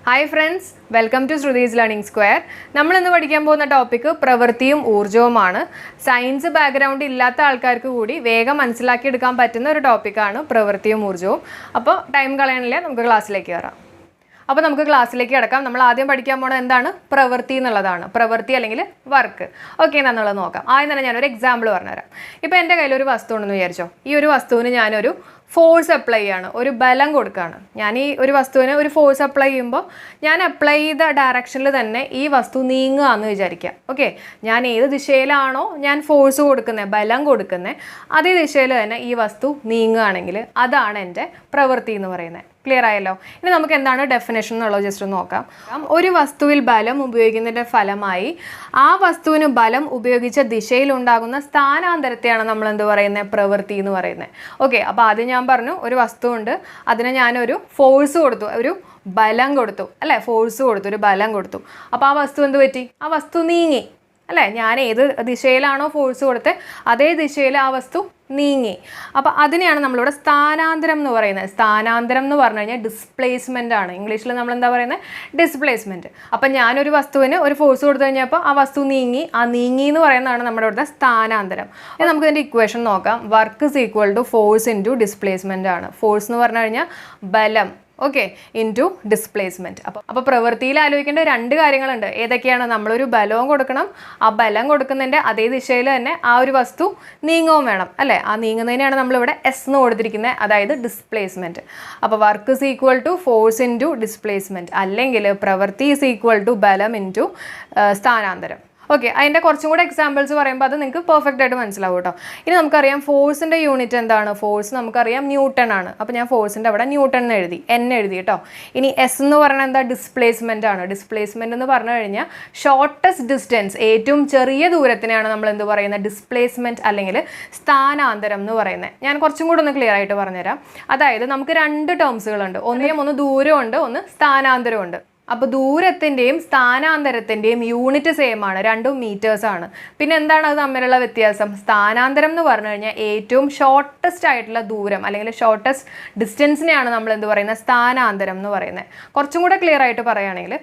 Hi friends, welcome to Shrudi's Learning Square. നമ്മൾ ഇന്ന് പഠിക്കാൻ പോകുന്ന ടോപ്പിക് പ്രവൃത്തിയും ഊർജ്ജവുമാണ്. സയൻസ് ബാക്ക്ഗ്രൗണ്ട് ഇല്ലാത്ത ആൾക്കാർക്ക് കൂടി വേഗം മനസ്സിലാക്കി എടുക്കാൻ പറ്റുന്ന ഒരു ടോപ്പിക്കാണ് പ്രവൃത്തിയും ഊർജ്ജവും. അപ്പോൾ ടൈം കളയാനില്ല, നമുക്ക് ക്ലാസ്സിലേക്ക് കയറാം. അപ്പോൾ നമുക്ക് ക്ലാസ്സിലേക്ക് കിടക്കാം. നമ്മൾ ആദ്യം പഠിക്കാൻ പോകുന്നത് എന്താണ്? പ്രവൃത്തി എന്നുള്ളതാണ്. പ്രവൃത്തി അല്ലെങ്കിൽ വർക്ക്. ഓക്കെ, എന്നുള്ളത് നോക്കാം. ആദ്യം തന്നെ ഞാനൊരു എക്സാമ്പിൾ പറഞ്ഞുതരാം. ഇപ്പോൾ എൻ്റെ കയ്യിലൊരു വസ്തു ഉണ്ടെന്ന് വിചാരിച്ചോ. ഈ ഒരു വസ്തുവിന് ഞാനൊരു ഫോഴ്സ് അപ്ലൈ ചെയ്യാണ്, ഒരു ബലം കൊടുക്കുകയാണ്. ഞാൻ ഈ ഒരു വസ്തുവിന് ഒരു ഫോഴ്സ് അപ്ലൈ ചെയ്യുമ്പോൾ ഞാൻ അപ്ലൈ ചെയ്ത ഡയറക്ഷനിൽ തന്നെ ഈ വസ്തു നീങ്ങുക എന്ന് വിചാരിക്കുക. ഓക്കെ, ഞാൻ ഏത് ദിശയിലാണോ ഞാൻ ഫോഴ്സ് കൊടുക്കുന്നത്, ബലം കൊടുക്കുന്നത്, അതേ ദിശയിൽ തന്നെ ഈ വസ്തു നീങ്ങുകയാണെങ്കിൽ അതാണ് എൻ്റെ പ്രവൃത്തി എന്ന് പറയുന്നത്. ക്ലിയർ ആയല്ലോ? ഇനി നമുക്ക് എന്താണ് ഡെഫിനേഷൻ എന്നുള്ളത് ജസ്റ്റ് ഒന്ന് നോക്കാം. ഒരു വസ്തുവിൽ ബലം ഉപയോഗിക്കുന്നതിൻ്റെ ഫലമായി ആ വസ്തുവിന് ബലം ഉപയോഗിച്ച ദിശയിൽ ഉണ്ടാകുന്ന സ്ഥാനാന്തരത്തെയാണ് നമ്മൾ എന്ത് പറയുന്നത്? പ്രവൃത്തി എന്ന് പറയുന്നത്. ഓക്കെ, അപ്പോൾ ആദ്യം ഞാൻ പറഞ്ഞു ഒരു വസ്തു ഉണ്ട്, അതിനെ ഞാനൊരു ഫോഴ്സ് കൊടുത്തു, ഒരു ബലം കൊടുത്തു അല്ലേ, ഫോഴ്സ് കൊടുത്തു, ഒരു ബലം കൊടുത്തു. അപ്പോൾ ആ വസ്തു എന്ത് പറ്റി? ആ വസ്തു നീങ്ങി അല്ലേ. ഞാൻ ഏത് ദിശയിലാണോ ഫോഴ്സ് കൊടുത്തത് അതേ ദിശയിൽ ആ വസ്തു നീങ്ങി. അപ്പോൾ അതിനെയാണ് നമ്മളിവിടെ സ്ഥാനാന്തരം എന്ന് പറയുന്നത്. സ്ഥാനാന്തരം എന്ന് പറഞ്ഞു കഴിഞ്ഞാൽ ഡിസ്പ്ലേസ്മെൻ്റ് ആണ്. ഇംഗ്ലീഷിൽ നമ്മൾ എന്താ പറയുന്നത്? ഡിസ്പ്ലേസ്മെൻറ്റ്. അപ്പം ഞാനൊരു വസ്തുവിന് ഒരു ഫോഴ്സ് കൊടുത്തു കഴിഞ്ഞപ്പോൾ ആ വസ്തു നീങ്ങി. ആ നീങ്ങി എന്ന് പറയുന്നതാണ് നമ്മുടെ ഇവിടുത്തെ സ്ഥാനാന്തരം. ഇനി നമുക്ക് ഇതിൻ്റെ ഇക്വേഷൻ നോക്കാം. Work is equal to force into displacement ആണ്. ഫോഴ്സ് എന്ന് പറഞ്ഞു കഴിഞ്ഞാൽ ബലം, ഓക്കെ, ഇൻറ്റു ഡിസ്പ്ലേസ്മെൻറ്റ്. അപ്പോൾ പ്രവൃത്തിയിൽ ആലോചിക്കേണ്ട രണ്ട് കാര്യങ്ങളുണ്ട്. ഏതൊക്കെയാണ്? നമ്മളൊരു ബലവും കൊടുക്കണം, ആ ബലം കൊടുക്കുന്നതിൻ്റെ അതേ ദിശയിൽ തന്നെ ആ ഒരു വസ്തു നീങ്ങുകയും വേണം അല്ലേ. ആ നീങ്ങുന്നതിനെയാണ് നമ്മളിവിടെ എസ് എന്ന് കൊടുത്തിരിക്കുന്നത്, അതായത് ഡിസ്പ്ലേസ്മെൻറ്റ്. അപ്പോൾ work is equal to force into displacement, അല്ലെങ്കിൽ പ്രവൃത്തി ഇസ് ഈക്വൽ ടു ബലം ഇൻറ്റു സ്ഥാനാന്തരം. ഓക്കെ, അതിൻ്റെ കുറച്ചും കൂടെ എക്സാമ്പിൾസ് പറയുമ്പോൾ അത് നിങ്ങൾക്ക് പെർഫെക്റ്റ് ആയിട്ട് മനസ്സിലാവും കേട്ടോ. ഇനി നമുക്കറിയാം ഫോഴ്സിൻ്റെ യൂണിറ്റ് എന്താണ്? ഫോഴ്സ് നമുക്കറിയാം ന്യൂട്ടൺ ആണ്. അപ്പോൾ ഞാൻ ഫോഴ്സിൻ്റെ അവിടെ ന്യൂട്ടൺ എന്ന് എഴുതി, എൻ എഴുതി കേട്ടോ. ഇനി എസ് എന്ന് പറയുന്നത് എന്താ? ഡിസ്പ്ലേസ്മെൻ്റ് ആണ്. ഡിസ്പ്ലേസ്മെൻ്റ് എന്ന് പറഞ്ഞു കഴിഞ്ഞാൽ ഷോർട്ടസ്റ്റ് ഡിസ്റ്റൻസ്, ഏറ്റവും ചെറിയ ദൂരത്തിനെയാണ് നമ്മൾ എന്ത് പറയുന്നത്? ഡിസ്പ്ലേസ്മെൻറ്റ് അല്ലെങ്കിൽ സ്ഥാനാന്തരം എന്ന് പറയുന്നത്. ഞാൻ കുറച്ചും കൂടെ ഒന്ന് ക്ലിയർ ആയിട്ട് പറഞ്ഞുതരാം. അതായത് നമുക്ക് രണ്ട് ടേംസുകളുണ്ട്. ഒന്ന് ദൂരമുണ്ട്, ഒന്ന് സ്ഥാനാന്തരമുണ്ട്. അപ്പോൾ ദൂരത്തിൻ്റെയും സ്ഥാനാന്തരത്തിൻ്റെയും യൂണിറ്റ് സെയിം ആണ്, രണ്ടും മീറ്റേഴ്സ് ആണ്. പിന്നെ എന്താണ് അത് തമ്മിലുള്ള വ്യത്യാസം? സ്ഥാനാന്തരം എന്ന് പറഞ്ഞു കഴിഞ്ഞാൽ ഏറ്റവും ഷോർട്ടസ്റ്റ് ആയിട്ടുള്ള ദൂരം അല്ലെങ്കിൽ ഷോർട്ടസ്റ്റ് ഡിസ്റ്റൻസിനെയാണ് നമ്മൾ എന്ത് പറയുന്നത്? സ്ഥാനാന്തരം എന്ന് പറയുന്നത്. കുറച്ചും കൂടെ ക്ലിയർ ആയിട്ട് പറയുകയാണെങ്കിൽ,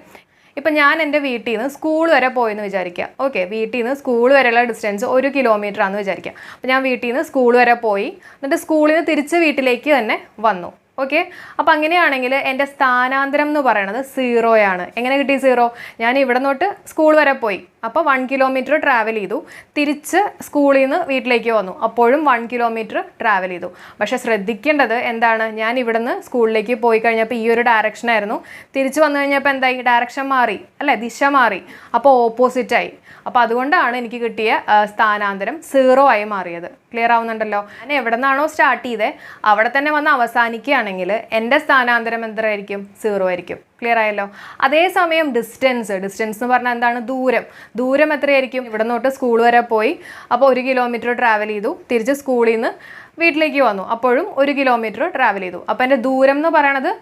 ഇപ്പം ഞാൻ എൻ്റെ വീട്ടിൽ നിന്ന് സ്കൂൾ വരെ പോയെന്ന് വിചാരിക്കുക. ഓക്കെ, വീട്ടിൽ നിന്ന് സ്കൂൾ വരെയുള്ള ഡിസ്റ്റൻസ് 1 കിലോമീറ്റർ ആണെന്ന് വിചാരിക്കുക. അപ്പോൾ ഞാൻ വീട്ടിൽ നിന്ന് സ്കൂൾ വരെ പോയി, എന്നിട്ട് സ്കൂളിൽ നിന്ന് തിരിച്ച് വീട്ടിലേക്ക് തന്നെ വന്നു. ഓക്കെ, അപ്പോൾ അങ്ങനെയാണെങ്കിൽ എൻ്റെ സ്ഥാനാന്തരം എന്ന് പറയുന്നത് 0 ആണ്. എങ്ങനെ കിട്ടി 0? ഞാൻ ഇവിടെ നിന്നോട്ട് സ്കൂൾ വരെ പോയി, അപ്പോൾ 1 കിലോമീറ്റർ ട്രാവൽ ചെയ്തു, തിരിച്ച് സ്കൂളിൽ നിന്ന് വീട്ടിലേക്ക് വന്നു, അപ്പോഴും 1 കിലോമീറ്റർ ട്രാവൽ ചെയ്തു. പക്ഷേ ശ്രദ്ധിക്കേണ്ടത് എന്താണ്? ഞാൻ ഇവിടെ നിന്ന് സ്കൂളിലേക്ക് പോയി കഴിഞ്ഞപ്പോൾ ഈ ഒരു ഡയറക്ഷനായിരുന്നു, തിരിച്ച് വന്നു കഴിഞ്ഞപ്പോൾ എന്തായി? ഡയറക്ഷൻ മാറി അല്ലേ, ദിശ മാറി, അപ്പോൾ ഓപ്പോസിറ്റായി. അപ്പോൾ അതുകൊണ്ടാണ് എനിക്ക് കിട്ടിയ സ്ഥാനാന്തരം 0 ആയി മാറിയത്. ക്ലിയർ ആവുന്നുണ്ടല്ലോ? ഞാൻ എവിടെ നിന്നാണോ സ്റ്റാർട്ട് ചെയ്തത് അവിടെ തന്നെ വന്ന് അവസാനിക്കുകയാണെങ്കിൽ എൻ്റെ സ്ഥാനാന്തരം എത്രയായിരിക്കും? 0 ആയിരിക്കും. ക്ലിയർ ആയല്ലോ? അതേസമയം ഡിസ്റ്റൻസ് എന്ന് പറഞ്ഞാൽ എന്താണ്? ദൂരം എത്രയായിരിക്കും? ഇവിടെ നിന്നോട്ട് സ്കൂൾ വരെ പോയി, അപ്പോൾ 1 കിലോമീറ്റർ ട്രാവൽ ചെയ്തു, തിരിച്ച് സ്കൂളിൽ നിന്ന് വീട്ടിലേക്ക് വന്നു, അപ്പോഴും 1 കിലോമീറ്റർ ട്രാവൽ ചെയ്തു. അപ്പോൾ എൻ്റെ ദൂരം എന്ന് പറയണത്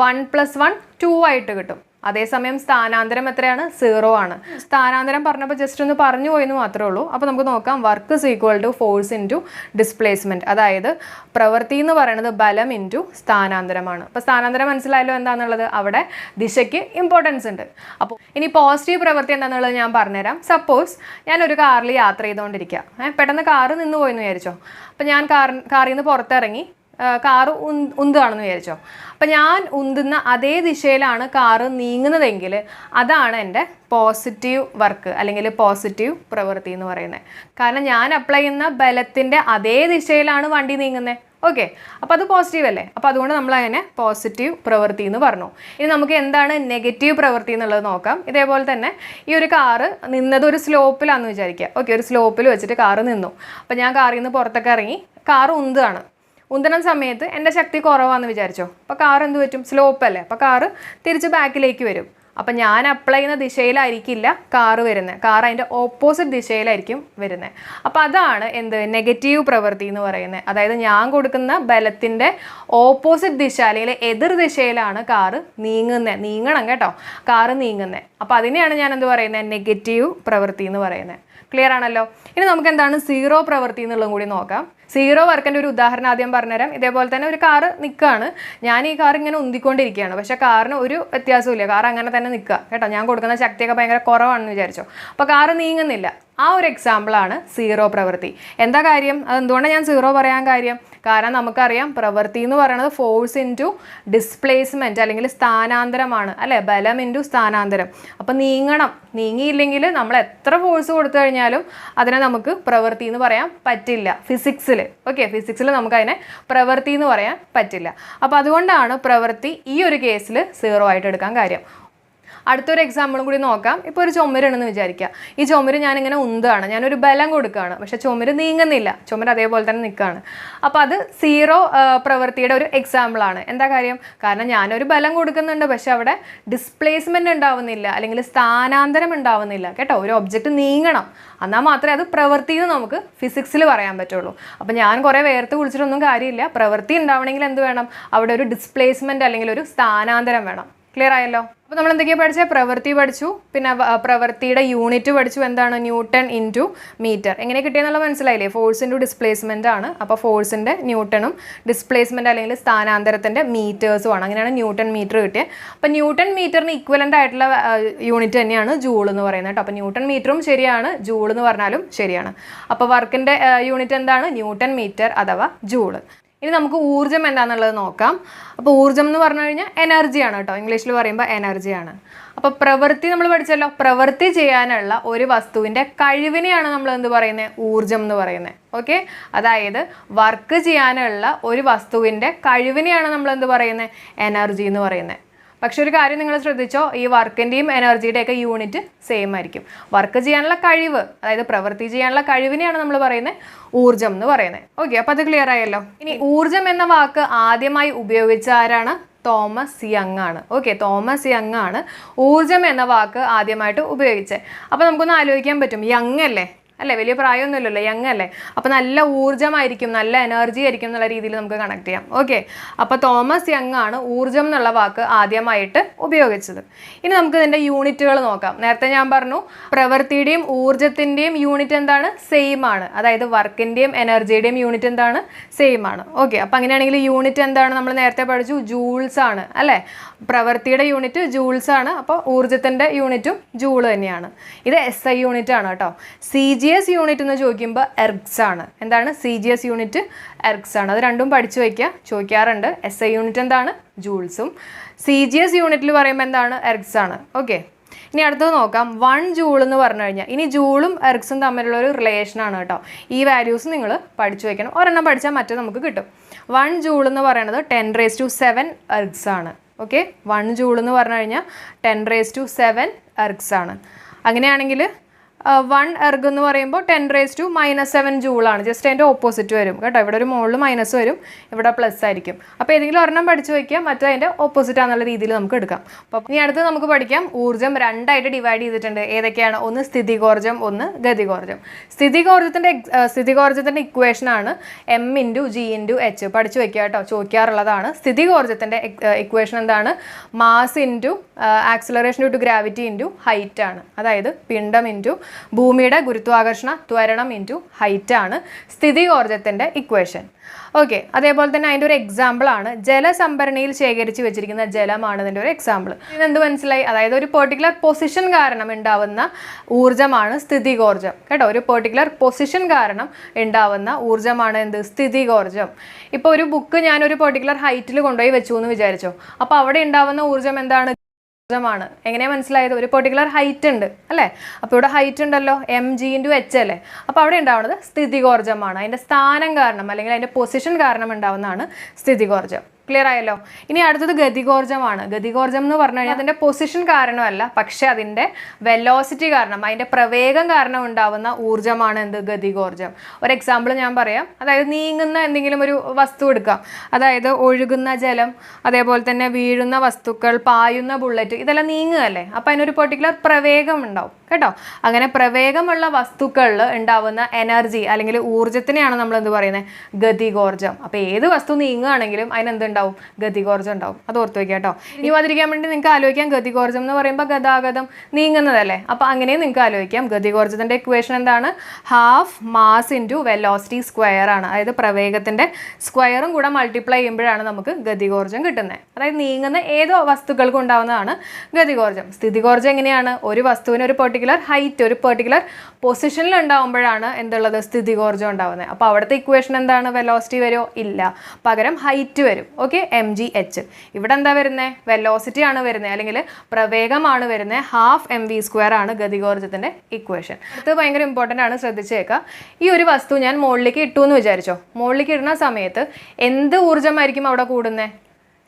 1 + 1 2 ആയിട്ട് കിട്ടും. അതേസമയം സ്ഥാനാന്തരം എത്രയാണ്? 0 ആണ്. സ്ഥാനാന്തരം പറഞ്ഞപ്പോൾ ജസ്റ്റ് ഒന്ന് പറഞ്ഞു പോയെന്ന് മാത്രമേ ഉള്ളൂ. അപ്പോൾ നമുക്ക് നോക്കാം. Work is equal to force into displacement, അതായത് പ്രവൃത്തി എന്ന് പറയുന്നത് ബലം ഇൻറ്റു സ്ഥാനാന്തരമാണ്. അപ്പോൾ സ്ഥാനാന്തരം മനസ്സിലായല്ലോ എന്താണെന്നുള്ളത്? അവിടെ ദിശയ്ക്ക് ഇമ്പോർട്ടൻസ് ഉണ്ട്. അപ്പോൾ ഇനി പോസിറ്റീവ് പ്രവൃത്തി എന്താണെന്നുള്ളത് ഞാൻ പറഞ്ഞുതരാം. സപ്പോസ് ഞാനൊരു കാറിൽ യാത്ര ചെയ്തുകൊണ്ടിരിക്കുക, പെട്ടെന്ന് കാറ് നിന്ന് പോയെന്ന് വിചാരിച്ചോ. അപ്പോൾ ഞാൻ കാറിൽ നിന്ന് പുറത്തിറങ്ങി, കാറ് ഉന്തുകയാണെന്ന് വിചാരിച്ചോ. അപ്പം ഞാൻ ഉന്തുന്ന അതേ ദിശയിലാണ് കാറ് നീങ്ങുന്നതെങ്കിൽ അതാണ് എൻ്റെ പോസിറ്റീവ് വർക്ക് അല്ലെങ്കിൽ പോസിറ്റീവ് പ്രവൃത്തി എന്ന് പറയുന്നത്. കാരണം ഞാൻ അപ്ലൈ ചെയ്യുന്ന ബലത്തിൻ്റെ അതേ ദിശയിലാണ് വണ്ടി നീങ്ങുന്നത്. ഓക്കെ, അപ്പോൾ അത് പോസിറ്റീവ് അല്ലേ. അപ്പോൾ അതുകൊണ്ട് നമ്മൾ അതിനെ പോസിറ്റീവ് പ്രവൃത്തി എന്ന് പറഞ്ഞു. ഇനി നമുക്ക് എന്താണ് നെഗറ്റീവ് പ്രവൃത്തി എന്നുള്ളത് നോക്കാം. ഇതേപോലെ തന്നെ ഈ ഒരു കാറ് നിന്നത് ഒരു സ്ലോപ്പിലാണെന്ന് വിചാരിക്കുക. ഓക്കെ, ഒരു സ്ലോപ്പിൽ വെച്ചിട്ട് കാറ് നിന്നു. അപ്പോൾ ഞാൻ കാറിൽ നിന്ന് പുറത്തൊക്കെ ഇറങ്ങി, കാറ് ഉന്തുന്ന സമയത്ത് എൻ്റെ ശക്തി കുറവാണെന്ന് വിചാരിച്ചോ. അപ്പോൾ കാർ എന്ത് പറ്റും? സ്ലോപ്പ് അല്ലേ, അപ്പോൾ കാറ് തിരിച്ച് ബാക്കിലേക്ക് വരും. അപ്പം ഞാൻ അപ്ലൈ ചെയ്യുന്ന ദിശയിലായിരിക്കില്ല കാറ് വരുന്നത്, കാർ അതിൻ്റെ ഓപ്പോസിറ്റ് ദിശയിലായിരിക്കും വരുന്നത്. അപ്പോൾ അതാണ് എന്ത്? നെഗറ്റീവ് പ്രവൃത്തി എന്ന് പറയുന്നത്. അതായത് ഞാൻ കൊടുക്കുന്ന ബലത്തിൻ്റെ ഓപ്പോസിറ്റ് ദിശ അല്ലെങ്കിൽ എതിർ ദിശയിലാണ് കാറ് നീങ്ങണം കേട്ടോ, കാറ് നീങ്ങുന്നത്. അപ്പോൾ അതിനെയാണ് ഞാൻ എന്ത് പറയുന്നത്? നെഗറ്റീവ് പ്രവൃത്തി എന്ന് പറയുന്നത്. ക്ലിയർ ആണല്ലോ? ഇനി നമുക്ക് എന്താണ് സീറോ പ്രവൃത്തി എന്നുള്ളതും കൂടി നോക്കാം. സീറോ വർക്കിൻ്റെ ഒരു ഉദാഹരണം ആദ്യം പറഞ്ഞുതരാം. ഇതേപോലെ തന്നെ ഒരു കാറ് നിൽക്കുകയാണ്, ഞാൻ ഈ കാർ ഇങ്ങനെ ഉന്തിക്കൊണ്ടിരിക്കുകയാണ്, പക്ഷേ കാറിന് ഒരു വ്യത്യാസമില്ല, കാർ അങ്ങനെ തന്നെ നിൽക്കുക കേട്ടോ. ഞാൻ കൊടുക്കുന്ന ശക്തിയൊക്കെ ഭയങ്കര കുറവാണെന്ന് വിചാരിച്ചോ, അപ്പോൾ കാറ് നീങ്ങുന്നില്ല. ആ ഒരു എക്സാമ്പിളാണ് സീറോ പ്രവൃത്തി. എന്താ കാര്യം, അതെന്തുകൊണ്ടാണ് ഞാൻ സീറോ പറയാൻ കാര്യം? കാരണം നമുക്കറിയാം പ്രവൃത്തി എന്ന് പറയുന്നത് ഫോഴ്സ് ഇൻറ്റു ഡിസ്പ്ലേസ്മെൻറ്റ് അല്ലെങ്കിൽ സ്ഥാനാന്തരമാണ് അല്ലേ, ബലം ഇൻറ്റു സ്ഥാനാന്തരം. അപ്പം നീങ്ങണം, നീങ്ങിയില്ലെങ്കിൽ നമ്മൾ എത്ര ഫോഴ്സ് കൊടുത്തു കഴിഞ്ഞാലും അതിനെ നമുക്ക് പ്രവൃത്തി എന്ന് പറയാൻ പറ്റില്ല ഫിസിക്സിൽ. ഓക്കെ, ഫിസിക്സിൽ നമുക്കതിനെ പ്രവൃത്തി എന്ന് പറയാൻ പറ്റില്ല. അപ്പോൾ അതുകൊണ്ടാണ് പ്രവൃത്തി ഈ ഒരു കേസിൽ സീറോ ആയിട്ട് എടുക്കാൻ കാര്യം. അടുത്തൊരു എക്സാമ്പിളും കൂടി നോക്കാം. ഇപ്പോൾ ഒരു ചുമരുണ്ടെന്ന് വിചാരിക്കുക. ഈ ചുമര് ഞാനിങ്ങനെ ഉന്താണ്, ഞാനൊരു ബലം കൊടുക്കുകയാണ്, പക്ഷേ ചുമര് നീങ്ങുന്നില്ല, ചുമര് അതേപോലെ തന്നെ നിൽക്കുകയാണ്. അപ്പോൾ അത് സീറോ പ്രവൃത്തിയുടെ ഒരു എക്സാമ്പിളാണ്. എന്താ കാര്യം? കാരണം ഞാനൊരു ബലം കൊടുക്കുന്നുണ്ട്, പക്ഷെ അവിടെ ഡിസ്പ്ലേസ്മെൻറ്റ് ഉണ്ടാവുന്നില്ല അല്ലെങ്കിൽ സ്ഥാനാന്തരം ഉണ്ടാവുന്നില്ല കേട്ടോ. ഒരു ഒബ്ജക്റ്റ് നീങ്ങണം, എന്നാൽ മാത്രമേ അത് പ്രവൃത്തി എന്ന് നമുക്ക് ഫിസിക്സിൽ പറയാൻ പറ്റുള്ളൂ. അപ്പോൾ ഞാൻ കുറേ വേർത്ത് കുളിച്ചിട്ടൊന്നും കാര്യമില്ല. പ്രവൃത്തി ഉണ്ടാവണമെങ്കിൽ എന്ത് വേണം? അവിടെ ഒരു ഡിസ്പ്ലേസ്മെൻറ്റ് അല്ലെങ്കിൽ ഒരു സ്ഥാനാന്തരം വേണം. ക്ലിയർ ആയല്ലോ? അപ്പോൾ നമ്മൾ എന്തൊക്കെയാണ് പഠിച്ചത്? പ്രവൃത്തി പഠിച്ചു, പിന്നെ പ്രവൃത്തിയുടെ യൂണിറ്റ് പഠിച്ചു, എന്താണ്? Newton into metre. എങ്ങനെ കിട്ടിയെന്നുള്ള മനസ്സിലായില്ലേ? ഫോഴ്സ് ഇൻറ്റു ഡിസ്പ്ലേസ്മെൻ്റ് ആണ്. അപ്പോൾ ഫോഴ്സിൻ്റെ ന്യൂട്ടണും ഡിസ്പ്ലേസ്മെൻറ്റ് അല്ലെങ്കിൽ സ്ഥാനാന്തരത്തിൻ്റെ മീറ്റേഴ്സും ആണ്. അങ്ങനെയാണ് ന്യൂട്ടൺ മീറ്റർ കിട്ടിയത്. അപ്പോൾ ന്യൂട്ടൺ മീറ്ററിന് ഇക്വലൻ്റ് ആയിട്ടുള്ള യൂണിറ്റ് തന്നെയാണ് ജൂൾ എന്ന് പറയുന്നത് കേട്ടോ. അപ്പോൾ ന്യൂട്ടൺ മീറ്ററും ശരിയാണ്, ജൂൾ എന്ന് പറഞ്ഞാലും ശരിയാണ്. അപ്പോൾ വർക്കിൻ്റെ യൂണിറ്റ് എന്താണ്? ന്യൂട്ടൺ മീറ്റർ അഥവാ ജൂൾ. ഇനി നമുക്ക് ഊർജ്ജം എന്താണെന്നുള്ളത് നോക്കാം. അപ്പോൾ ഊർജ്ജം എന്ന് പറഞ്ഞു കഴിഞ്ഞാൽ എനർജിയാണ് കേട്ടോ, ഇംഗ്ലീഷിൽ പറയുമ്പോൾ എനർജിയാണ്. അപ്പോൾ പ്രവൃത്തി നമ്മൾ പഠിച്ചല്ലോ, പ്രവൃത്തി ചെയ്യാനുള്ള ഒരു വസ്തുവിൻ്റെ കഴിവിനെയാണ് നമ്മൾ എന്ത് പറയുന്നത്? ഊർജ്ജം എന്ന് പറയുന്നത്. ഓക്കെ, അതായത് വർക്ക് ചെയ്യാനുള്ള ഒരു വസ്തുവിൻ്റെ കഴിവിനെയാണ് നമ്മൾ എന്ത് പറയുന്നത്? എനർജി എന്ന് പറയുന്നത്. പക്ഷെ ഒരു കാര്യം നിങ്ങൾ ശ്രദ്ധിച്ചോ, ഈ വർക്കിൻ്റെയും എനർജിയുടെയൊക്കെ യൂണിറ്റ് സെയിം ആയിരിക്കും. വർക്ക് ചെയ്യാനുള്ള കഴിവ്, അതായത് പ്രവൃത്തി ചെയ്യാനുള്ള കഴിവിനെയാണ് നമ്മൾ പറയുന്നത് ഊർജ്ജം എന്ന് പറയുന്നത്. ഓക്കെ, അപ്പോൾ അത് ക്ലിയർ ആയല്ലോ. ഇനി ഊർജ്ജം എന്ന വാക്ക് ആദ്യമായി ഉപയോഗിച്ച ആരാണ്? തോമസ് യങ് ആണ്. ഓക്കെ, തോമസ് യങ് ആണ് ഊർജ്ജം എന്ന വാക്ക് ആദ്യമായിട്ട് ഉപയോഗിച്ചത്. അപ്പോൾ നമുക്കൊന്ന് ആലോചിക്കാൻ പറ്റും, യങ് അല്ലേ അല്ലേ, വലിയ പ്രായമൊന്നുമില്ലല്ലോ, യങ് അല്ലേ, അപ്പോൾ നല്ല ഊർജ്ജമായിരിക്കും, നല്ല എനർജി ആയിരിക്കും എന്നുള്ള രീതിയിൽ നമുക്ക് കണക്ട് ചെയ്യാം. ഓക്കെ, അപ്പോൾ തോമസ് യങ് ആണ് ഊർജ്ജം എന്നുള്ള വാക്ക് ആദ്യമായിട്ട് ഉപയോഗിച്ചത്. ഇനി നമുക്ക് ഇതിൻ്റെ യൂണിറ്റുകൾ നോക്കാം. നേരത്തെ ഞാൻ പറഞ്ഞു പ്രവൃത്തിയുടെയും ഊർജ്ജത്തിൻ്റെയും യൂണിറ്റ് എന്താണ്? സെയിം ആണ്. അതായത് വർക്കിൻ്റെയും എനർജിയുടെയും യൂണിറ്റ് എന്താണ്? സെയിം ആണ്. ഓക്കെ, അപ്പോൾ അങ്ങനെയാണെങ്കിൽ യൂണിറ്റ് എന്താണ്? നമ്മൾ നേരത്തെ പഠിച്ചു ജൂൾസ് ആണ് അല്ലേ. പ്രവൃത്തിയുടെ യൂണിറ്റ് ജൂൾസ് ആണ്, അപ്പോൾ ഊർജ്ജത്തിൻ്റെ യൂണിറ്റും ജൂൾ തന്നെയാണ്. ഇത് SI യൂണിറ്റ് ആണ് കേട്ടോ. CGS യൂണിറ്റ് എന്ന് ചോദിക്കുമ്പോൾ എർഗ്സ് ആണ്. എന്താണ്? CGS യൂണിറ്റ് എർഗ്സ് ആണ്. അത് രണ്ടും പഠിച്ചു വയ്ക്കുക, ചോദിക്കാറുണ്ട്. SI യൂണിറ്റ് എന്താണ്? ജൂൾസും. CGS യൂണിറ്റിൽ പറയുമ്പോൾ എന്താണ്? എർഗ്സ് ആണ്. ഓക്കെ, ഇനി അടുത്തത് നോക്കാം. 1 ജൂൾ എന്ന് പറഞ്ഞു കഴിഞ്ഞാൽ, ഇനി ജൂളും എർഗ്സും തമ്മിലുള്ള ഒരു റിലേഷനാണ് കേട്ടോ. ഈ വാല്യൂസ് നിങ്ങൾ പഠിച്ചു വയ്ക്കണം. ഒരെണ്ണം പഠിച്ചാൽ മറ്റേ നമുക്ക് കിട്ടും. 1 ജൂൾ എന്ന് പറയുന്നത് 10⁻⁷ എർഗ്സ് ആണ്. ഓക്കെ, 1 ജൂൾ എന്ന് പറഞ്ഞു കഴിഞ്ഞാൽ 10⁻⁷ എർഗ്സ് ആണ്. അങ്ങനെയാണെങ്കിൽ 1 എർഗ് എന്ന് പറയുമ്പോൾ 10⁻⁻7 ജൂളാണ്. ജസ്റ്റ് അതിൻ്റെ ഓപ്പോസിറ്റ് വരും കേട്ടോ. ഇവിടെ ഒരു മുകളിൽ മൈനസ് വരും, ഇവിടെ പ്ലസ് ആയിരിക്കും. അപ്പോൾ ഏതെങ്കിലും ഒരെണ്ണം പഠിച്ചു വയ്ക്കുക, മറ്റേ അതിൻ്റെ ഓപ്പോസിറ്റ് ആണെന്നുള്ള രീതിയിൽ നമുക്ക് എടുക്കാം. അപ്പോൾ ഇനി അടുത്ത് നമുക്ക് പഠിക്കാം. ഊർജ്ജം രണ്ടായിട്ട് ഡിവൈഡ് ചെയ്തിട്ടുണ്ട്. ഏതൊക്കെയാണ്? ഒന്ന് സ്ഥിതികോർജ്ജം, ഒന്ന് ഗതികോർജ്ജം. സ്ഥിതികോർജ്ജത്തിൻ്റെ ഇക്വേഷനാണ് m×g×h. പഠിച്ചു വയ്ക്കുക കേട്ടോ, ചോദിക്കാറുള്ളതാണ്. സ്ഥിതികോർജ്ജത്തിൻ്റെ ഇക്വേഷൻ എന്താണ്? Mass into acceleration due to gravity into height ആണ്. അതായത് പിണ്ഡം ഇൻറ്റു ഭൂമിയുടെ ഗുരുത്വാകർഷണ ത്വരണം ഇൻറ്റു ഹൈറ്റ് ആണ് സ്ഥിതികോർജ്ജത്തിൻ്റെ ഇക്വേഷൻ. ഓക്കെ, അതേപോലെ തന്നെ അതിൻ്റെ ഒരു എക്സാമ്പിളാണ് ജലസംഭരണിയിൽ ശേഖരിച്ച് വെച്ചിരിക്കുന്ന ജലമാണ് ഇതിൻ്റെ ഒരു എക്സാമ്പിൾ. ഇതെന്ത് മനസ്സിലായി? അതായത് ഒരു പെർട്ടിക്കുലർ പൊസിഷൻ കാരണം ഉണ്ടാവുന്ന ഊർജ്ജമാണ് സ്ഥിതികോർജ്ജം കേട്ടോ. ഒരു പെർട്ടിക്കുലർ പൊസിഷൻ കാരണം ഉണ്ടാവുന്ന ഊർജ്ജമാണ് എന്ത്? സ്ഥിതികോർജ്ജം. ഇപ്പോൾ ഒരു ബുക്ക് ഞാനൊരു പെർട്ടിക്കുലർ ഹൈറ്റിൽ കൊണ്ടുപോയി വെച്ചു എന്ന് വിചാരിച്ചോ, അപ്പോൾ അവിടെ ഉണ്ടാവുന്ന ഊർജ്ജം എന്താണ്? ഊർജ്ജമാണ്. എങ്ങനെയാണ് മനസ്സിലായത്? ഒരു പെർട്ടിക്കുലർ ഹൈറ്റ് ഉണ്ട് അല്ലേ. അപ്പോൾ ഇവിടെ ഹൈറ്റ് ഉണ്ടല്ലോ, mg×h അല്ലേ. അപ്പോൾ അവിടെ ഉണ്ടാവുന്നത് സ്ഥിതികോർജ്ജമാണ്. അതിൻ്റെ സ്ഥാനം കാരണം അല്ലെങ്കിൽ അതിൻ്റെ പൊസിഷൻ കാരണം ഉണ്ടാവുന്നതാണ് സ്ഥിതികോർജ്ജം. ക്ലിയർ ആയല്ലോ? ഇനി അടുത്തത് ഗതികോർജ്ജമാണ്. ഗതികോർജ്ജം എന്ന് പറഞ്ഞു കഴിഞ്ഞാൽ അതിൻ്റെ പൊസിഷൻ കാരണമല്ല, പക്ഷേ അതിൻ്റെ വെലോസിറ്റി കാരണം, അതിൻ്റെ പ്രവേഗം കാരണം ഉണ്ടാവുന്ന ഊർജ്ജമാണ് എന്ത്? ഗതികോർജ്ജം. ഒരു എക്സാമ്പിൾ ഞാൻ പറയാം. അതായത് നീങ്ങുന്ന എന്തെങ്കിലും ഒരു വസ്തു എടുക്കാം. അതായത് ഒഴുകുന്ന ജലം, അതേപോലെ തന്നെ വീഴുന്ന വസ്തുക്കൾ, പായുന്ന ബുള്ളറ്റ്, ഇതെല്ലാം നീങ്ങുകയല്ലേ. അപ്പോൾ അതിനൊരു പെർട്ടിക്കുലർ പ്രവേഗം ഉണ്ടാവും കേട്ടോ. അങ്ങനെ പ്രവേഗമുള്ള വസ്തുക്കളിൽ ഉണ്ടാവുന്ന എനർജി അല്ലെങ്കിൽ ഊർജ്ജത്തിനെയാണ് നമ്മൾ എന്ത് പറയുന്നത്, ഗതികോർജ്ജം. അപ്പോൾ ഏത് വസ്തു നീങ്ങുകയാണെങ്കിലും അതിനെന്തുണ്ടാവും, ഗതികോർജ്ജം ഉണ്ടാവും. അത് ഓർത്ത് വയ്ക്കുക കേട്ടോ. ഇനി വന്നിരിക്കാൻ വേണ്ടി നിങ്ങൾക്ക് ആലോചിക്കാം, ഗതികോർജ്ജം എന്ന് പറയുമ്പോൾ ഗതാഗതം നീങ്ങുന്നതല്ലേ, അപ്പോൾ അങ്ങനെയും നിങ്ങൾക്ക് ആലോചിക്കാം. ഗതികോർജ്ജത്തിൻ്റെ ഇക്വേഷൻ എന്താണ്, half mass into velocity square ആണ്. അതായത് പ്രവേഗത്തിൻ്റെ സ്ക്വയറും കൂടെ മൾട്ടിപ്ലൈ ചെയ്യുമ്പോഴാണ് നമുക്ക് ഗതികോർജ്ജം കിട്ടുന്നത്. അതായത് നീങ്ങുന്ന ഏതോ വസ്തുക്കൾക്കും ഉണ്ടാവുന്നതാണ് ഗതികോർജ്ജം. സ്ഥിതികോർജ്ജം എങ്ങനെയാണ്, ഒരു വസ്തുവിന് ഒരു പെർട്ടിക്കുലർ ഹൈറ്റ്, ഒരു പെർട്ടിക്കുലർ പൊസിഷനിൽ ഉണ്ടാകുമ്പോഴാണ് എന്തുള്ളത്, സ്ഥിതികോർജ്ജം ഉണ്ടാവുന്നത്. അപ്പോൾ അവിടുത്തെ ഇക്വേഷൻ എന്താണ്, വെലോസിറ്റി വരുമോ, ഇല്ല, പകരം ഹൈറ്റ് വരും. Okay, mgh. ഇവിടെ എന്താ വരുന്നത്, വെലോസിറ്റി ആണ് വരുന്നത്, അല്ലെങ്കിൽ പ്രവേഗമാണ് വരുന്നത്. ഹാഫ് mv² ആണ് ഗതികോർജ്ജത്തിൻ്റെ ഇക്വേഷൻ. ഇത് ഭയങ്കര ഇമ്പോർട്ടൻ്റ് ആണ്, ശ്രദ്ധിച്ചേക്കുക. ഈ ഒരു വസ്തു ഞാൻ മുകളിലേക്ക് ഇട്ടു എന്ന് വിചാരിച്ചോ, മുകളിലേക്ക് ഇടുന്ന സമയത്ത് എന്ത് ഊർജ്ജമായിരിക്കും അവിടെ കൂടുന്നത്,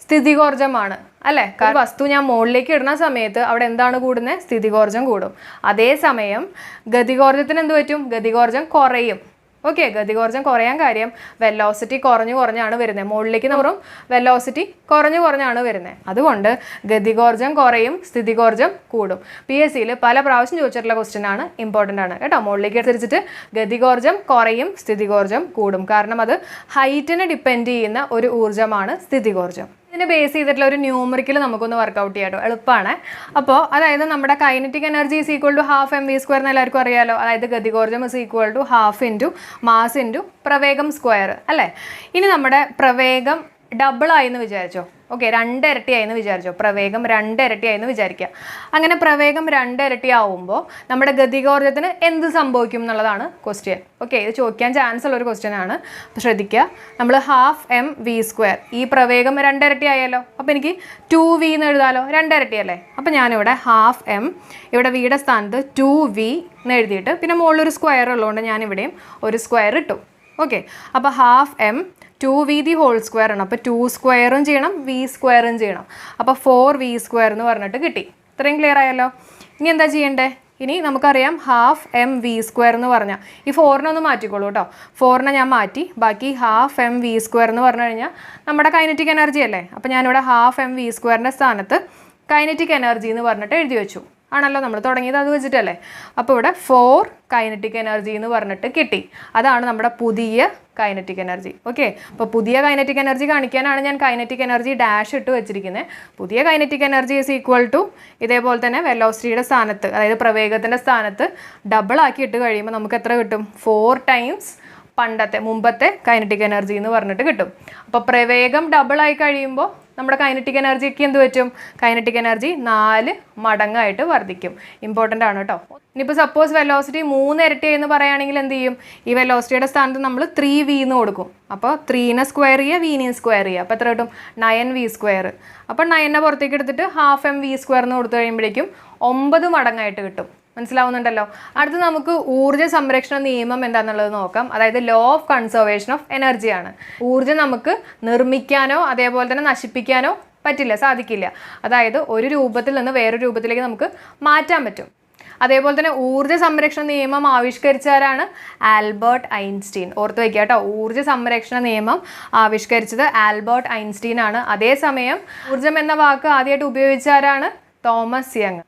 സ്ഥിതികോർജ്ജമാണ് അല്ലേ. കാരണം വസ്തു ഞാൻ മുകളിലേക്ക് ഇടുന്ന സമയത്ത് അവിടെ എന്താണ് കൂടുന്നത്, സ്ഥിതികോർജ്ജം കൂടും. അതേസമയം ഗതികോർജ്ജത്തിന് എന്ത് പറ്റും, ഗതികോർജ്ജം കുറയും. ഓക്കെ, ഗതികോർജ്ജം കുറയാൻ കാര്യം വെലോസിറ്റി കുറഞ്ഞാണ് വരുന്നത്. മുകളിലേക്ക് നമ്മളും വെലോസിറ്റി കുറഞ്ഞാണ് വരുന്നത്. അതുകൊണ്ട് ഗതികോർജ്ജം കുറയും, സ്ഥിതികോർജ്ജം കൂടും. PSCയിൽ പല പ്രാവശ്യം ചോദിച്ചിട്ടുള്ള ക്വസ്റ്റ്യൻ ആണ്, ഇമ്പോർട്ടൻ്റ് ആണ് കേട്ടോ. മുകളിലേക്ക് അനുസരിച്ചിട്ട് ഗതികോർജ്ജം കുറയും, സ്ഥിതികോർജ്ജം കൂടും. കാരണം അത് ഹൈറ്റിനെ ഡിപ്പെൻഡ് ചെയ്യുന്ന ഒരു ഊർജ്ജമാണ് സ്ഥിതികോർജ്ജം. ഇതിനെ ബേസ് ചെയ്തിട്ടുള്ള ഒരു ന്യൂമറിക്കൽ നമുക്കൊന്ന് വർക്കൗട്ട് ചെയ്യാട്ടോ, എളുപ്പമാണ്. അപ്പോൾ അതായത് നമ്മുടെ kinetic energy is equal to half mv² എന്ന് എല്ലാവർക്കും അറിയാലോ. അതായത് ഗതികോർജ്ജം is equal to half into mass into പ്രവേഗം സ്ക്വയർ അല്ലേ. ഇനി നമ്മുടെ പ്രവേഗം ഡബിളായി എന്ന് വിചാരിച്ചോ, ഓക്കെ, 2 ഇരട്ടിയായെന്ന് വിചാരിച്ചോ, പ്രവേഗം 2 ഇരട്ടിയായെന്ന് വിചാരിക്കുക. അങ്ങനെ പ്രവേഗം 2 ഇരട്ടിയാവുമ്പോൾ നമ്മുടെ ഗതികോർജ്ജത്തിന് എന്ത് സംഭവിക്കും എന്നുള്ളതാണ് ക്വസ്റ്റ്യൻ. ഓക്കെ, ഇത് ചോദിക്കാൻ ചാൻസ് ഉള്ള ഒരു ക്വസ്റ്റ്യൻ ആണ്. അപ്പോൾ ശ്രദ്ധിക്കുക, നമ്മൾ ഹാഫ് mv², ഈ പ്രവേഗം 2 ഇരട്ടിയായല്ലോ, അപ്പോൾ എനിക്ക് 2v എന്ന് എഴുതാമല്ലോ, 2 ഇരട്ടിയല്ലേ. അപ്പോൾ ഞാനിവിടെ ഹാഫ് m, ഇവിടെ വിയുടെ സ്ഥാനത്ത് 2v എന്ന് എഴുതിയിട്ട് പിന്നെ മുകളിലൊരു സ്ക്വയർ ഉള്ളതുകൊണ്ട് ഞാനിവിടെയും ഒരു സ്ക്വയർ ഇട്ടു. ഓക്കെ, അപ്പോൾ half m 2v the whole square ആണ്. അപ്പോൾ 2 സ്ക്വയറും ചെയ്യണം, v സ്ക്വയറും ചെയ്യണം. അപ്പോൾ 4v² എന്ന് പറഞ്ഞിട്ട് കിട്ടി. ഇത്രയും ക്ലിയർ ആയല്ലോ. ഇനി എന്താ ചെയ്യണ്ടേ, ഇനി നമുക്കറിയാം ഹാഫ് mv² എന്ന് പറഞ്ഞാൽ ഈ 4നെ ഒന്ന് മാറ്റിക്കോളൂ കേട്ടോ. 4നെ ഞാൻ മാറ്റി, ബാക്കി ഹാഫ് mv² എന്ന് പറഞ്ഞു കഴിഞ്ഞാൽ നമ്മുടെ കൈനറ്റിക് എനർജി അല്ലേ. അപ്പോൾ ഞാനിവിടെ ഹാഫ് mv²ൻ്റെ സ്ഥാനത്ത് കൈനറ്റിക് എനർജി എന്ന് പറഞ്ഞിട്ട് എഴുതി വെച്ചു. ആണല്ലോ, നമ്മൾ തുടങ്ങിയത് അത് വെച്ചിട്ടല്ലേ. അപ്പോൾ ഇവിടെ 4 കൈനറ്റിക് എനർജി എന്ന് പറഞ്ഞിട്ട് കിട്ടി. അതാണ് നമ്മുടെ പുതിയ കൈനറ്റിക് എനർജി. ഓക്കെ, അപ്പോൾ പുതിയ കൈനറ്റിക് എനർജി കാണിക്കാനാണ് ഞാൻ കൈനറ്റിക് എനർജി ഡാഷ് ഇട്ട് വെച്ചിരിക്കുന്നത്. പുതിയ kinetic energy is equal to ഇതേപോലെ തന്നെ വെലോസിറ്റിയുടെ സ്ഥാനത്ത്, അതായത് പ്രവേഗത്തിൻ്റെ സ്ഥാനത്ത് ഡബിൾ ആക്കി ഇട്ട് കഴിയുമ്പോൾ നമുക്ക് എത്ര കിട്ടും, 4 ടൈംസ് മുമ്പത്തെ കൈനറ്റിക് എനർജി എന്ന് പറഞ്ഞിട്ട് കിട്ടും. അപ്പോൾ പ്രവേഗം ഡബിൾ ആയി കഴിയുമ്പോൾ നമ്മുടെ കൈനറ്റിക് എനർജിക്ക് എന്ത് പറ്റും, കൈനറ്റിക് എനർജി 4 മടങ്ങായിട്ട് വർദ്ധിക്കും. ഇമ്പോർട്ടൻ്റ് ആണ് കേട്ടോ. ഇനിയിപ്പോൾ സപ്പോസ് വെലോസിറ്റി 3 ഇരട്ടി എന്ന് പറയുകയാണെങ്കിൽ എന്ത് ചെയ്യും, ഈ വെലോസിറ്റിയുടെ സ്ഥാനത്ത് നമ്മൾ 3v എന്ന് കൊടുക്കും. അപ്പോൾ 3നെ സ്ക്വയർ ചെയ്യുക, vനെ സ്ക്വയർ ചെയ്യുക, അപ്പോൾ എത്ര കിട്ടും, 9v². അപ്പോൾ 9നെ പുറത്തേക്ക് എടുത്തിട്ട് ഹാഫ് mv² എന്ന് കൊടുത്തു കഴിയുമ്പോഴേക്കും 9 മടങ്ങായിട്ട് കിട്ടും. മനസ്സിലാവുന്നുണ്ടല്ലോ. അടുത്ത് നമുക്ക് ഊർജ്ജ സംരക്ഷണ നിയമം എന്താണെന്നുള്ളത് നോക്കാം. അതായത് ലോ ഓഫ് കൺസർവേഷൻ ഓഫ് എനർജിയാണ്. ഊർജ്ജം നമുക്ക് നിർമ്മിക്കാനോ അതേപോലെ തന്നെ നശിപ്പിക്കാനോ പറ്റില്ല, സാധിക്കില്ല. അതായത് ഒരു രൂപത്തിൽ നിന്ന് വേറൊരു രൂപത്തിലേക്ക് നമുക്ക് മാറ്റാൻ പറ്റും. അതേപോലെ തന്നെ ഊർജ്ജ സംരക്ഷണ നിയമം ആവിഷ്കരിച്ചവരാണ് ആൽബർട്ട് ഐൻസ്റ്റീൻ. ഓർത്ത് വയ്ക്കുക കേട്ടോ, ഊർജ്ജ സംരക്ഷണ നിയമം ആവിഷ്കരിച്ചത് ആൽബർട്ട് ഐൻസ്റ്റീൻ ആണ്. അതേസമയം ഊർജ്ജം എന്ന വാക്ക് ആദ്യമായിട്ട് ഉപയോഗിച്ചവരാണ് തോമസ് യങ്.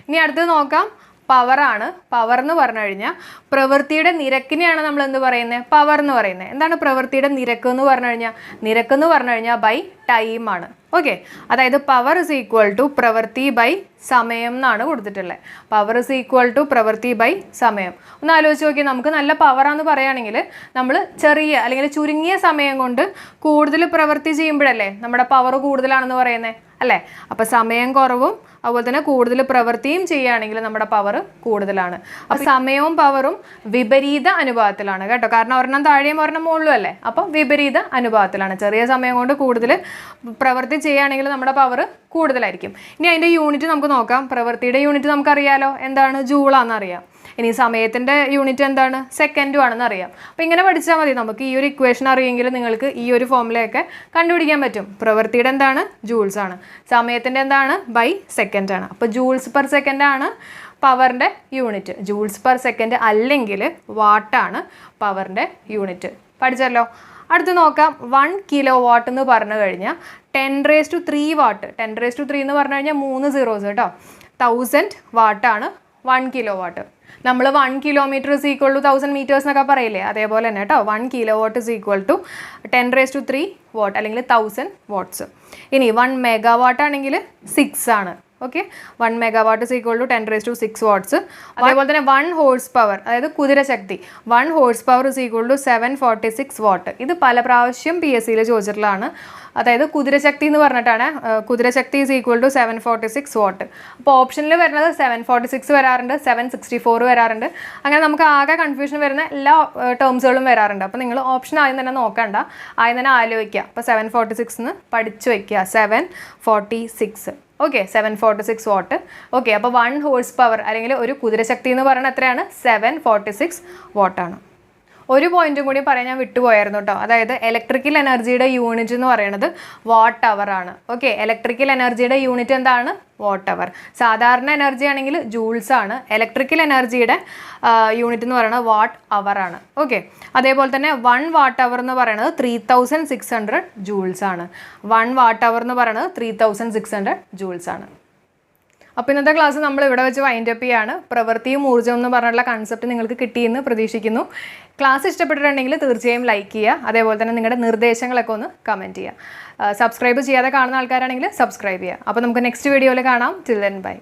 ഇനി അടുത്തത് നോക്കാം, പവറാണ്. പവർ എന്ന് പറഞ്ഞു കഴിഞ്ഞാൽ പ്രവൃത്തിയുടെ നിരക്കിനെയാണ് നമ്മൾ എന്ത് പറയുന്നത്, പവർ എന്ന് പറയുന്നത്. എന്താണ് പ്രവൃത്തിയുടെ നിരക്ക് എന്ന് പറഞ്ഞു കഴിഞ്ഞാൽ, നിരക്ക് എന്ന് പറഞ്ഞു കഴിഞ്ഞാൽ ബൈ ടൈമാണ്. ഓക്കെ, അതായത് പവർ ഇസ് ഈക്വൽ ടു പ്രവൃത്തി ബൈ സമയം എന്നാണ് കൊടുത്തിട്ടുള്ളത്. പവർ ഇസ് ഈക്വൽ ടു പ്രവൃത്തി ബൈ സമയം. ഒന്ന് ആലോചിച്ച് നോക്കി, നമുക്ക് നല്ല പവറാന്ന് പറയുകയാണെങ്കിൽ നമ്മൾ ചെറിയ അല്ലെങ്കിൽ ചുരുങ്ങിയ സമയം കൊണ്ട് കൂടുതൽ പ്രവൃത്തി ചെയ്യുമ്പോഴല്ലേ നമ്മുടെ പവർ കൂടുതലാണെന്ന് പറയുന്നത് അല്ലേ. അപ്പോൾ സമയം കുറവും അതുപോലെ തന്നെ കൂടുതൽ പ്രവൃത്തിയും ചെയ്യുകയാണെങ്കിൽ നമ്മുടെ പവർ കൂടുതലാണ്. അപ്പോൾ സമയവും പവറും വിപരീത അനുപാതത്തിലാണ് കേട്ടോ. കാരണം ഒരെണ്ണം താഴെയും ഒരെണ്ണം മുകളിലും അല്ലേ. അപ്പോൾ വിപരീത അനുപാതത്തിലാണ്. ചെറിയ സമയം കൊണ്ട് കൂടുതൽ പ്രവൃത്തി ചെയ്യുകയാണെങ്കിൽ നമ്മുടെ പവർ കൂടുതലായിരിക്കും. ഇനി അതിൻ്റെ യൂണിറ്റ് നമുക്ക് നോക്കാം. പ്രവൃത്തിയുടെ യൂണിറ്റ് നമുക്കറിയാലോ, എന്താണ്, ജൂളാണെന്നറിയാം. ഇനി സമയത്തിൻ്റെ യൂണിറ്റ് എന്താണ്, സെക്കൻഡും ആണെന്ന് അറിയാം. അപ്പോൾ ഇങ്ങനെ പഠിച്ചാൽ മതി. നമുക്ക് ഈ ഒരു ഇക്വേഷൻ അറിയെങ്കിൽ നിങ്ങൾക്ക് ഈ ഒരു ഫോമുലയൊക്കെ കണ്ടുപിടിക്കാൻ പറ്റും. പ്രവൃത്തിയുടെ എന്താണ്, ജൂൾസ് ആണ്. സമയത്തിൻ്റെ എന്താണ്, ബൈ സെക്കൻഡ് ആണ്. അപ്പോൾ ജൂൾസ് പെർ സെക്കൻഡ് ആണ് പവറിൻ്റെ യൂണിറ്റ്. ജൂൾസ് പെർ സെക്കൻഡ് അല്ലെങ്കിൽ വാട്ടാണ് പവറിൻ്റെ യൂണിറ്റ്. പഠിച്ചല്ലോ. അടുത്ത് നോക്കാം, 1 kW എന്ന് പറഞ്ഞു കഴിഞ്ഞാൽ 10⁻³ വാട്ട്. 10⁻³ എന്ന് പറഞ്ഞു കഴിഞ്ഞാൽ 3 zeros കേട്ടോ. 1000 വാട്ടാണ് 1 കിലോവാട്ട്. നമ്മൾ 1 kilometre is equal to 1000 metres എന്നൊക്കെ പറയില്ലേ, അതേപോലെ തന്നെ കേട്ടോ. 1 kilowatt is equal to 10⁻³ watt അല്ലെങ്കിൽ 1000 വാട്ട്സ്. ഇനി 1 മെഗാവാട്ട് ആണെങ്കിൽ 6 ആണ്. Okay, 1 megawatt is equal to 10⁻6 watts. അതേപോലെ തന്നെ 1 ഹോഴ്സ് പവർ, അതായത് കുതിരശക്തി, 1 horse power is equal to 746 watt. ഇത് പല പ്രാവശ്യം PSCയിൽ ചോദിച്ചിട്ടുള്ളതാണ്. അതായത് കുതിരശക്തി എന്ന് പറഞ്ഞിട്ടാണ്, കുതിരശക്തി ഈസ് ഈക്വൽ ടു 746 വാട്ട്. അപ്പോൾ ഓപ്ഷനിൽ വരുന്നത് 746 വരാറുണ്ട്, 764 വരാറുണ്ട്. അങ്ങനെ നമുക്ക് ആകെ കൺഫ്യൂഷൻ വരുന്ന എല്ലാ ടേംസുകളും വരാറുണ്ട്. അപ്പോൾ നിങ്ങൾ ഓപ്ഷൻ ആദ്യം തന്നെ നോക്കണ്ട, ആദ്യം തന്നെ ആലോചിക്കുക. അപ്പോൾ 746 എന്ന് പഠിച്ചു വയ്ക്കുക, 746. Okay, 746 what. ഓക്കെ, അപ്പോൾ 1 ഹോഴ്സ് പവർ അല്ലെങ്കിൽ ഒരു കുതിരശക്തി എന്ന് പറയുന്നത് എത്രയാണ്? 746 വാട്ടാണ്. ഒരു പോയിന്റും കൂടി പറയാൻ ഞാൻ വിട്ടുപോയായിരുന്നു കേട്ടോ. അതായത് ഇലക്ട്രിക്കൽ എനർജിയുടെ യൂണിറ്റ് എന്ന് പറയുന്നത് വാട്ട് അവർ ആണ്. ഓക്കെ, ഇലക്ട്രിക്കൽ എനർജിയുടെ യൂണിറ്റ് എന്താണ്? വാട്ട് അവർ. സാധാരണ എനർജി ആണെങ്കിൽ ജൂൾസ് ആണ്. ഇലക്ട്രിക്കൽ എനർജിയുടെ യൂണിറ്റ് എന്ന് പറയുന്നത് വാട്ട് അവർ ആണ്. ഓക്കെ, അതേപോലെ തന്നെ 1 വാട്ട് അവർ എന്ന് പറയുന്നത് 3600 ജൂൾസ് ആണ്. 1 വാട്ട് അവർ എന്ന് പറയുന്നത് 3600 ജൂൾസ് ആണ്. അപ്പോൾ ഇന്നത്തെ ക്ലാസ് നമ്മൾ ഇവിടെ വെച്ച് വൈൻഡ് അപ്പ് ചെയ്യാണ്. പ്രവൃത്തിയും ഊർജ്ജവും എന്ന് പറഞ്ഞുള്ള കൺസെപ്റ്റ് നിങ്ങൾക്ക് കിട്ടിയെന്ന് പ്രതീക്ഷിക്കുന്നു. ക്ലാസ് ഇഷ്ടപ്പെട്ടിട്ടുണ്ടെങ്കിൽ തീർച്ചയായും ലൈക്ക് ചെയ്യുക. അതേപോലെ തന്നെ നിങ്ങളുടെ നിർദ്ദേശങ്ങളൊക്കെ ഒന്ന് കമൻറ്റ് ചെയ്യുക. സബ്സ്ക്രൈബ് ചെയ്യാതെ കാണുന്ന ആൾക്കാരാണെങ്കിൽ സബ്സ്ക്രൈബ് ചെയ്യുക. അപ്പോൾ നമുക്ക് നെക്സ്റ്റ് വീഡിയോയിൽ കാണാം. Till then bye.